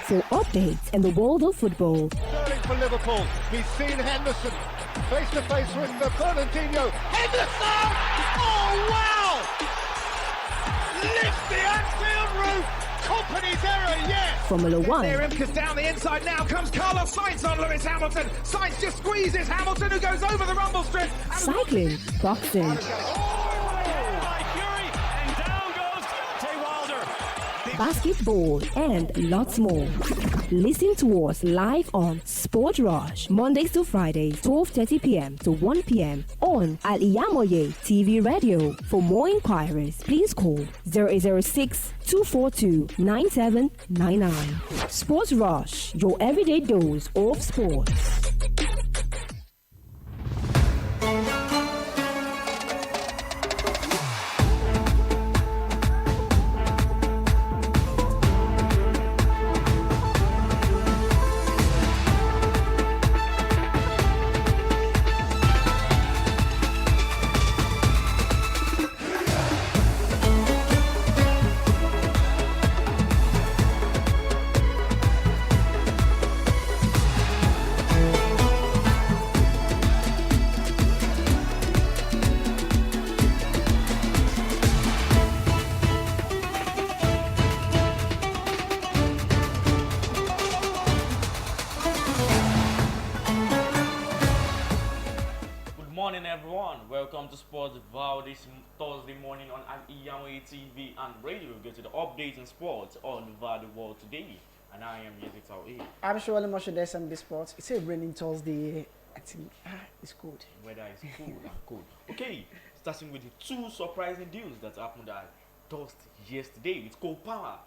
for updates in the world of football. Sterling for Liverpool. He's seen Henderson face to face with Fernandinho. Henderson! Oh wow! Lifts the Anfield roof. Company's error, yes. Formula One. Imka's down the inside now. Comes Carlos Sainz on Lewis Hamilton. Sainz just squeezes Hamilton, who goes over the rumble strip. Cycling, boxing, basketball, and lots more. Listen to us live on Sport Rush, Mondays to Fridays, 12:30 p.m. to 1 p.m. on Al-IyamoyeTv Radio. For more inquiries, please call 0806 242 9799. Sport Rush, your everyday dose of sports. Welcome to Sportville this Thursday morning on Al-IyamoyeTv and radio. We'll get to the updates in sports all over the world today. And I am YAZID TAOHEED. I'm sure Ali Moshe there's some sports. It's a raining Thursday. I think it's cold. Weather is cool and cold. Okay, starting with the two surprising deals that happened at Thursday yesterday with Cole Palmer.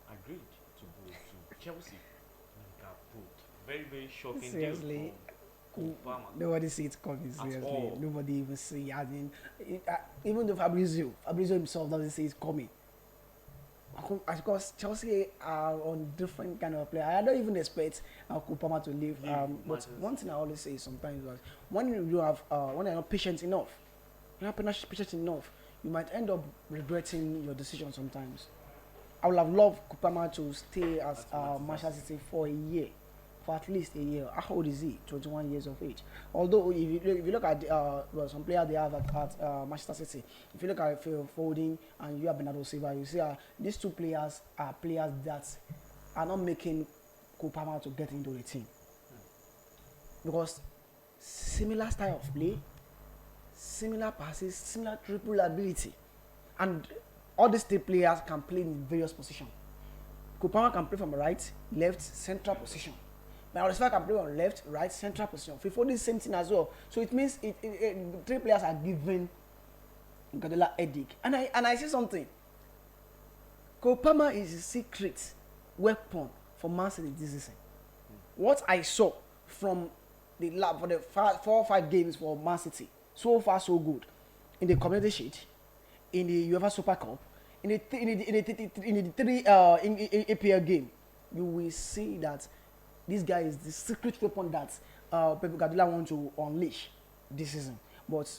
Agreed to go to Chelsea. Very, very shocking Seriously. deal. Nobody see it coming, seriously. Nobody even see it. I mean, even though Fabrizio himself doesn't see it coming. Because Chelsea are on different kind of player. I don't even expect Kupama to leave. But one thing I always say is sometimes was when you have when you're not patient enough, you might end up regretting your decision sometimes. I would have loved Kupama to stay as Manchester City for a year. For at least a year. How old is he? 21 years of age. Although if you look at some players they have at Manchester City, if you look at Phil Foden and you have Bernardo Silva, you see these two players are players that are not making Kupama to get into the team. Because similar style of play, similar passes, similar triple ability. And all these three players can play in various positions. Kupama can play from right, left, central position. Now, the can play on left, right, central position. For the same thing as well. So it means three players are given Guardiola headache. And I say something. Kopama is a secret weapon for Man City this season. What I saw from the lab for the 4 or 5 games for Man City, so far so good. In the Community Shield, in the UEFA Super Cup, in the 3 APL game, you will see that this guy is the secret weapon that Pep Guardiola wants to unleash this season. But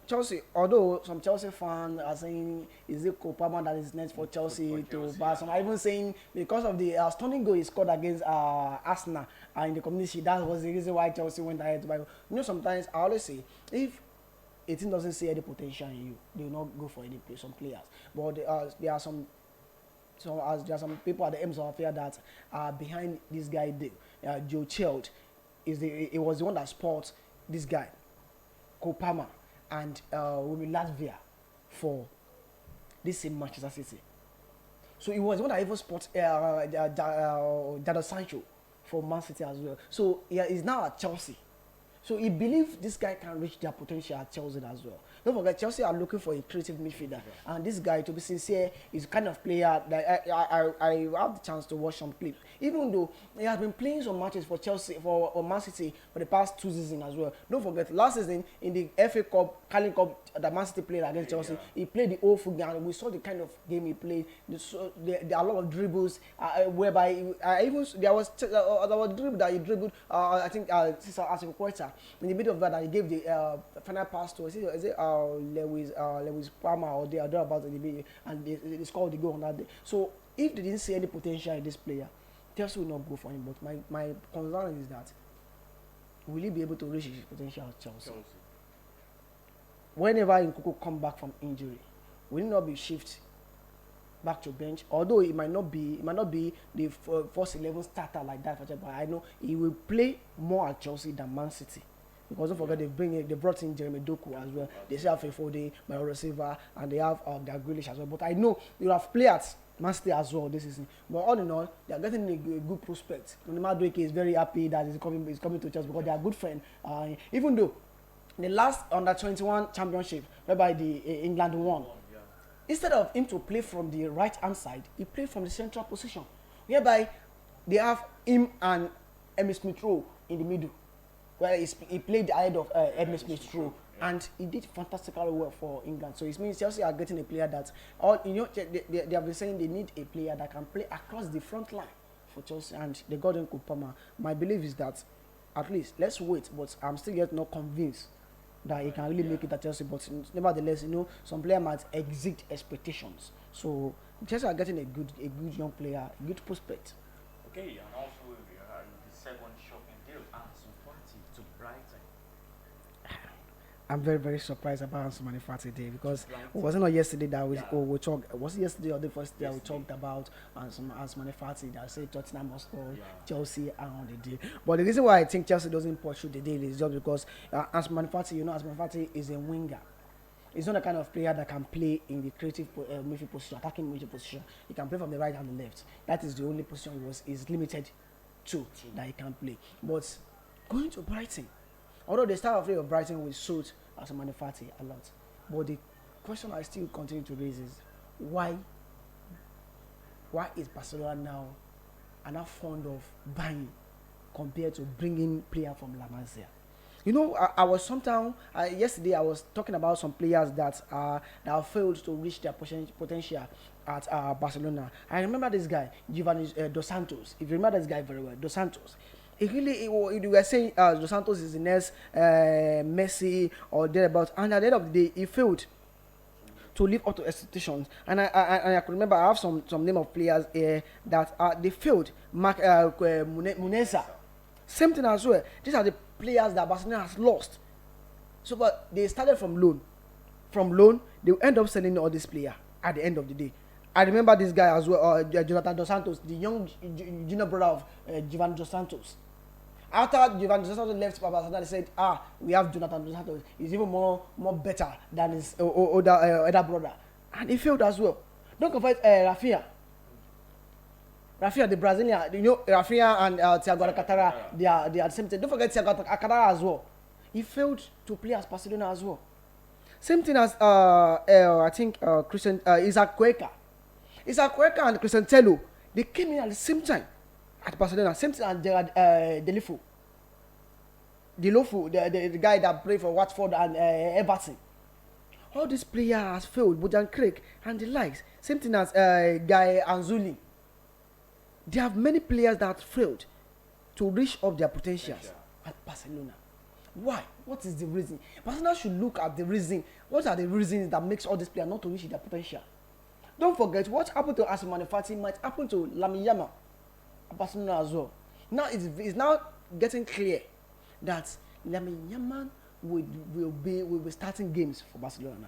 Chelsea, although some Chelsea fans are saying, is it Kopama that is next for Chelsea to pass? Some are even saying because of the stunning goal he scored against Arsenal in the Community, that was the reason why Chelsea went ahead to buy. You know, sometimes I always say, if a team doesn't see any potential in you, they will not go for some players. But there are some. So as there are some people at the M's of affair that are behind this guy, Joe Child, it was the one that spot this guy, Kopama, and will be Latvia for this same Manchester City. So it was the one that even spot Jadon Sancho for Man City as well. So he's now at Chelsea. So he believes this guy can reach their potential at Chelsea as well. Don't forget, Chelsea are looking for a creative midfielder. And this guy, to be sincere, is kind of player that I have the chance to watch some clips. Even though he has been playing some matches for Chelsea, for Man City, for the past 2 seasons as well. Don't forget, last season, in the FA Cup, Carling Cup, that Man City played against Chelsea, he played the whole full game. And we saw the kind of game he played. There are a lot of dribbles, whereby there was a dribble that he dribbled, I think, Cesar Azpilicueta. In the middle of that, he gave the final pass to, is it Lewis Palmer or thereabouts in the middle, and they scored the goal on that day. So if they didn't see any potential in this player, Chelsea will not go for him. But my concern is that will he be able to reach his potential at Chelsea? Whenever Nkunku come back from injury, will he not be shifted back to bench? Although it might not be the first 11 starter like that, but I know he will play more at Chelsea than Man City. Because don't forget they brought in Jeremy Doku as well. They still have Fefode, Mauro Silva, and they have their Grealish as well. But I know you have players Man City as well this season. But all in all, they are getting a good prospect. Madueke is very happy that he's coming to Chelsea because they are good friends. Even though the last under-21 championship, whereby the England won, instead of him to play from the right hand side, he played from the central position, whereby they have him and Emile Smith-Rowe in the middle. Where he played ahead of Emile Smith-Rowe, and he did fantastically well for England. So it means Chelsea are getting a player that, they have been saying they need a player that can play across the front line for Chelsea, and they got in Kupama. My belief is that, at least, let's wait, but I'm still yet not convinced that he can really make it at Chelsea. But nevertheless, some player might exceed expectations. So Chelsea are getting a good young player, a good prospect. Okay, and also the second shopping deal, Ansu Fati to Brighton. I'm very, very surprised about Ansu Fati today because it wasn't not yesterday that we talked. Was it yesterday or the first day we talked about Ansu Fati that said Tottenham must call Chelsea on the deal. But the reason why I think Chelsea doesn't pursue the deal is just because Ansu Fati, Ansu Fati is a winger. He's not the kind of player that can play in the creative midfield position, attacking midfield position. He can play from the right and the left. That is the only position is limited to that he can play. But going to Brighton, although the start of play of Brighton will suit Ansu Fati a lot, but the question I still continue to raise is why is Barcelona now are not fond of buying compared to bringing player from La Masia? I was sometime yesterday I was talking about some players that have failed to reach their potential at Barcelona. I remember this guy, Giovanni Dos Santos. If you remember this guy very well, Dos Santos. We were saying Dos Santos is the next Messi or thereabouts, and at the end of the day, he failed to live up to expectations. And I could remember I have some name of players that they failed. Muneza, same thing as well. These are the players that Barcelona has lost. So, but they started from loan. From loan, they will end up selling all this player at the end of the day. I remember this guy as well, Jonathan Dos Santos, the young junior brother of Giovanni Dos Santos. After Giovanni Dos Santos left Barcelona, they said, we have Jonathan Dos Santos. He's even more better than his older brother. And he failed as well. Don't confess Rafinha. Rafinha, the Brazilian, Rafinha and Thiago Alcantara, they are the same thing. Don't forget Thiago Alcantara as well. He failed to play as Barcelona as well. Same thing as I think Isaac Cuenca. Isaac Cuenca and Christian Tello, they came in at the same time at Barcelona. Same thing as Gerard Deulofeu. The guy that played for Watford and Everton. All these players has failed, Bojan Craig and the likes. Same thing as Guy Anzuli. They have many players that failed to reach up their potentials at Barcelona. Why? What is the reason? Barcelona should look at the reason. What are the reasons that makes all these players not to reach their potential? Don't forget what happened to Ansu Fati might happen to Lamine Yamal at Barcelona as well. Now it's now getting clear that Lamine Yamal will be starting games for Barcelona,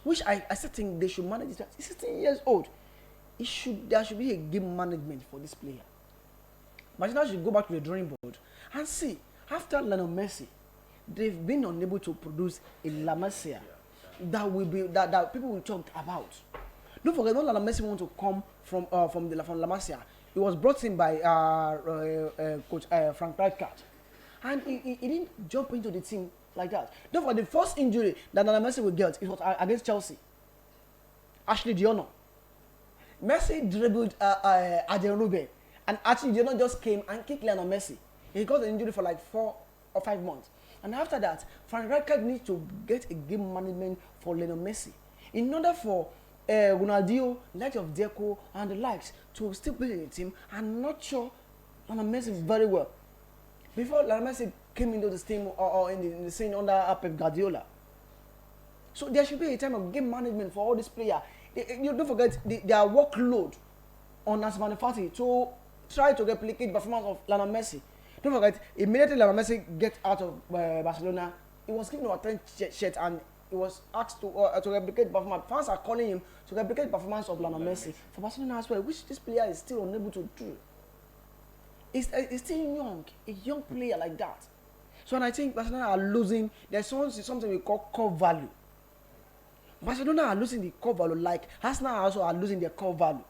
which I still think they should manage it. He's 16 years old. There should be a game management for this player. Barcelona should go back to the drawing board and see, after Lionel Messi, they've been unable to produce a La Masia that people will talk about. Don't forget, when Lionel Messi want to come from La Masia, he was brought in by Coach Frank Rijkaard, and he didn't jump into the team like that. Don't forget, the first injury that Lionel Messi will get is against Chelsea. Ashley Diono. Messi dribbled Adrian Ruben, and actually Diono just came and kicked Lionel Messi. He got an injury for like 4 or 5 months. And after that, Frank Rijkaard needs to get a game management for Lionel Messi in order for Ronaldinho, Light of Deco, and the likes to still play in the team and nurture Lionel Messi very well. Before Lionel Messi came into the team or in the scene under Pep Guardiola. So there should be a time of game management for all these players. You don't forget their workload on Ansu Fati to try to replicate the performance of Lionel Messi. Don't forget, immediately Lionel Messi get out of Barcelona, he was given a 10 shirt and he was asked to replicate performance. Fans are calling him to replicate the performance of Lionel Messi for Barcelona as well, which this player is still unable to do. He's still young, a young player like that. So, and I think Barcelona are losing. There's something we call core value. Barcelona are losing the core value, like Arsenal also are losing their core value.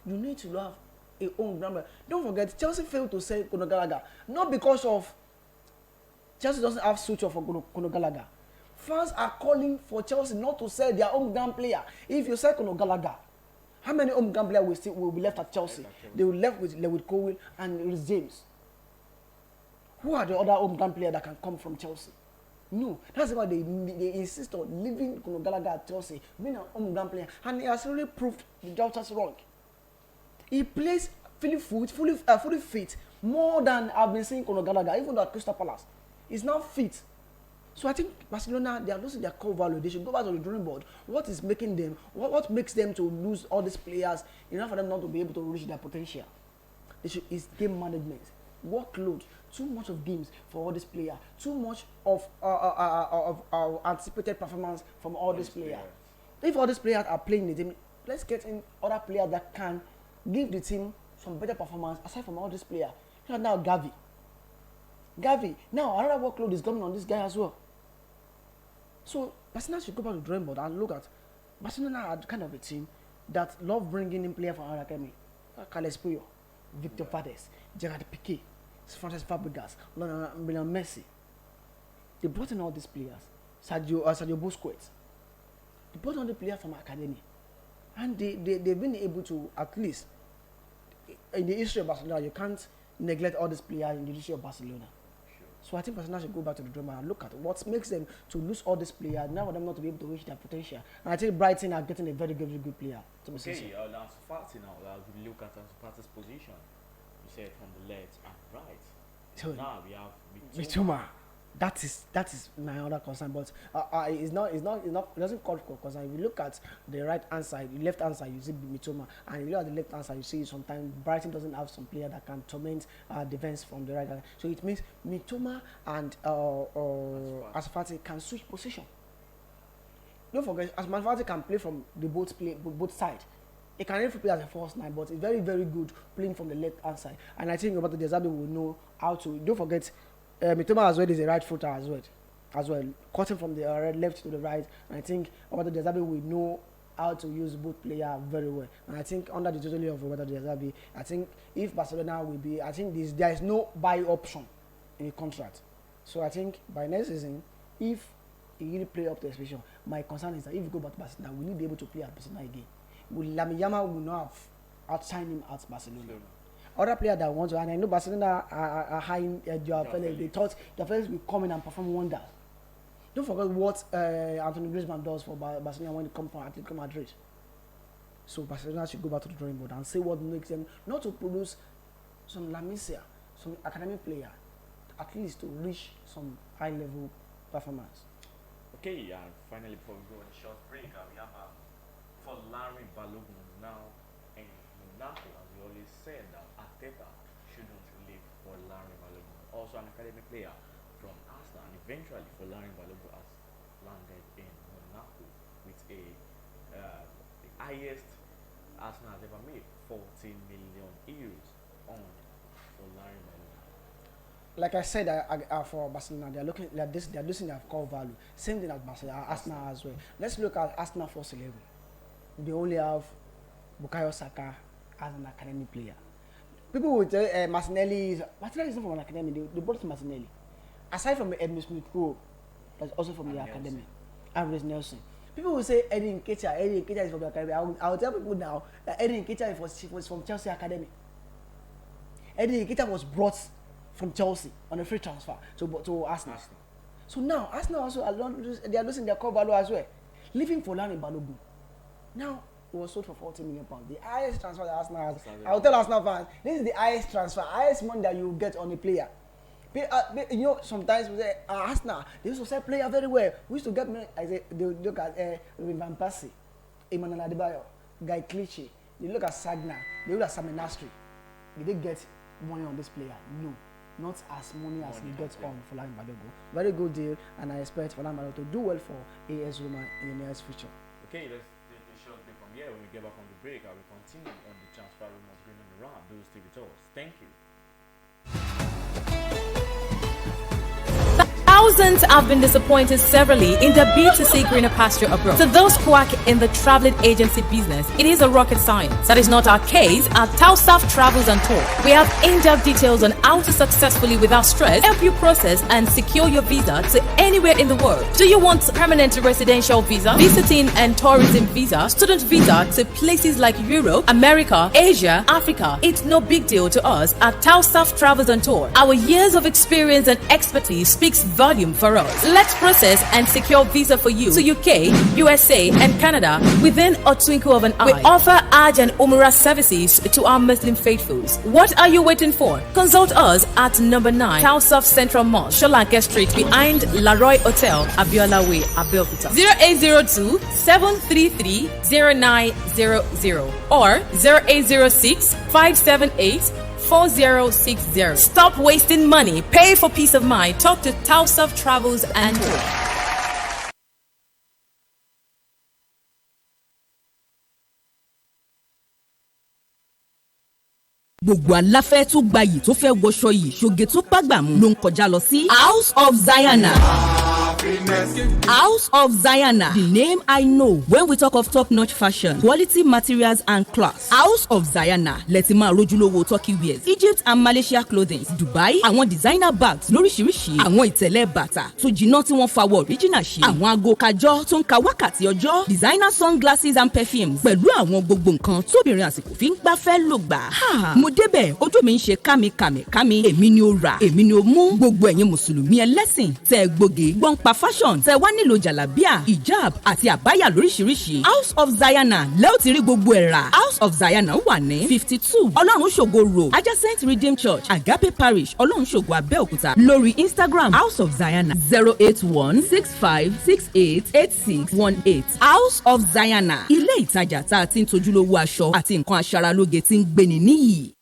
You need to have a own ground. Don't forget, Chelsea failed to sell Conor Gallagher, not because of Chelsea doesn't have suture for Conor Gallagher. Fans are calling for Chelsea not to sell their own ground player. If you sell Conor Gallagher, how many home ground players will be left at Chelsea? They will left with Lewis Cowell and Reece James. Who are the other home ground players that can come from Chelsea? No, that's why they insist on leaving Conor Gallagher at Chelsea, being an home ground player, and he has really proved the doubters wrong. He plays fully fit more than I've been seeing Conor Gallagher, even at Crystal Palace. He's now fit. So I think Barcelona, they are losing their core value. They should go back to the drawing board. What is making them, what makes them to lose all these players enough for them not to be able to reach their potential? It's game management, workload, too much of games for all these players, too much of anticipated performance from all these players. If all these players are playing the team, let's get in other players that can give the team some better performance aside from all these players. You know, now Gavi, now another workload is coming on this guy as well. So Barcelona should go back to the drawing board and look at Barcelona are kind of a team that love bringing in players from our academy. Carles Puyol, Victor Valdes, Gerard Piqué, Francis Fabregas, Lionel Messi. They brought in all these players. Sergio Busquets. They brought all the players from our academy. And they've been able to, at least, in the history of Barcelona, you can't neglect all these players in the history of Barcelona. So I think Barcelona should go back to the drawing board and look at what makes them to lose all these players, now for them not to be able to reach their potential. And I think Brighton are getting a very good player. Okay, now Fati now, we look at Fati's position. You said from the left and right. So now we have Mitoma. That is my other concern, but it doesn't call for concern. If you look at the right hand side, the left hand side, you see Mitoma, and if you look at the left hand side, you see sometimes Brighton doesn't have some player that can torment defense from the right hand. So it means Mitoma and Ansu Fati can switch position. Don't forget, Ansu Fati can play from the both sides. He can even play as a false nine, but he's very good playing from the left hand side. And I think Roberto De Zerbi will know how to. Don't forget. Mitoma as well is a right footer as well, cutting from the left to the right. And I think Roberto De Zerbi will know how to use both players very well. And I think under the tutelage of Roberto De Zerbi, I think if Barcelona will be, I think there is no buy option in the contract. So I think by next season, if he really play up to expectation, my concern is that if we go back to Barcelona, we need to be able to play at Barcelona again. Al-IyamoyeTv will not have outshined him at Barcelona. Other players that want to, and I know Barcelona are high in Joao Felix. They thought Joao Felix will come in and perform wonders. Don't forget what Anthony Griezmann does for Barcelona when he comes from Atletico Madrid. So Barcelona should go back to the drawing board and see what makes them not to produce some La Masia, some academic player, at least to reach some high-level performance. Okay, and finally before we go on a short break, we have for Larry Balogun now in Monaco, as we always said that Arteta shouldn't leave for Larry Balogun. Also an academic player from Arsenal, and eventually for Larry Balogun has landed in Monaco with the highest Arsenal has ever made, 14 million euros on for Larry Balogun. Like I said, for Barcelona, they're losing their core value. Same thing as Barcelona, Arsenal as well. Let's look at Arsenal first 11. They only have Bukayo Saka as an academy player. People would say Martinelli is not from an academy. They brought Martinelli. Aside from Edmund Smith-Rowe, that's also from the academy. And Reece Nelson. People will say Eddie Nketiah is from the academy. I will tell people now that Eddie Nketiah was from Chelsea academy. Eddie Nketiah was brought from Chelsea on a free transfer to Arsenal. So now Arsenal also they are losing their core value as well. Leaving for Larry Balogun. Now it was sold for £40 million. The highest transfer that Arsenal has. I will tell Arsenal fans, this is the highest transfer, highest money that you get on a player. You know, sometimes we say Arsenal, they used to sell player very well. We used to get money. I say they look at Van Persie, Emmanuel Adebayo, Guy Clichy, They look at Sagna, they look at Saminastri. Did they get money on this player? No, not as money as he gets on Folarin Balogun. Very good deal, and I expect Folarin Balogun to do well for AS Roma in the nearest future. Okay, let's take a short break from here. When we get back from the break, I will continue on the transfer rumors going on around. Do stay with us. Thank you. Thousands have been disappointed severally in the B2C greener pasture abroad. To those quack in the traveling agency business, it is a rocket science. That is not our case at TAOHEED Travels and Tour. We have in-depth details on how to successfully, without stress, help you process and secure your visa to anywhere in the world. Do you want permanent residential visa, visiting and tourism visa, student visa to places like Europe, America, Asia, Africa? It's no big deal to us at TAOHEED Travels and Tour. Our years of experience and expertise speaks volume for us. Let's process and secure visa for you to UK, USA, and Canada within a twinkle of an eye. We offer Hajj and Umrah services to our Muslim faithfuls. What are you waiting for? Consult us at number 9, TAOHEED Central Mosque, Sholanke Street, behind Laroy Hotel, Abiola Way, Abeokuta. 0802 733 0900 or 0806 578 4060. Stop wasting money. Pay for peace of mind. Talk to TAOHEED Travels and Tour. gbogbo aláfẹ́ tó gbayì tó fẹ́ wọṣọ yìí ṣoge tó bágbàmú ló ń kọjá lọ sí House of Zion. House of Zion, the name I know when we talk of top-notch fashion, quality materials and class. House of Zion, lẹ́tí máa rójúlówó Turkey wears, Egypt and Malaysia clothing, Dubai, àwọn designer bags lóríṣiríṣi, àwọn ìtẹ̀lẹ̀ bàtà tó jiná tí wọ́n fawọ́ original ṣe, àwọn aago kájọ́ tó ń ka wákàtí ọjọ́, designer sunglasses and perfumes, pẹ̀lú àwọn gbogbo nǹkan tóbìnrin àsìkò fi ń gbafẹ́ lò gbà. Mo débẹ̀ ojú mi ń ṣe kámi, èmi ni ó rà, èmi ni ó mú. Gbogbo ẹ̀yin mùsùlùmí ẹlẹ́sìn tẹ́ gbòógè gbọ́n pa fashion tẹ́ wá nílò jàlábíà, hijab àti àbáyà lóríṣiríṣi. House of Zion lẹ́ò ti rí gbogbo ẹ̀ rà. House of Zion wà ní 52 Ọlọ́run ṣògo road adjacent Redeemed Church Agape Parish Ọlọ́run ṣògo Abẹ́òkúta. Lórí Instagram House of Zion 08165688618. House of Zion ilé ìtajà tá a ti ń tojúlówó aṣọ àti nǹkan aṣaralóge tí ń gbéni níyì.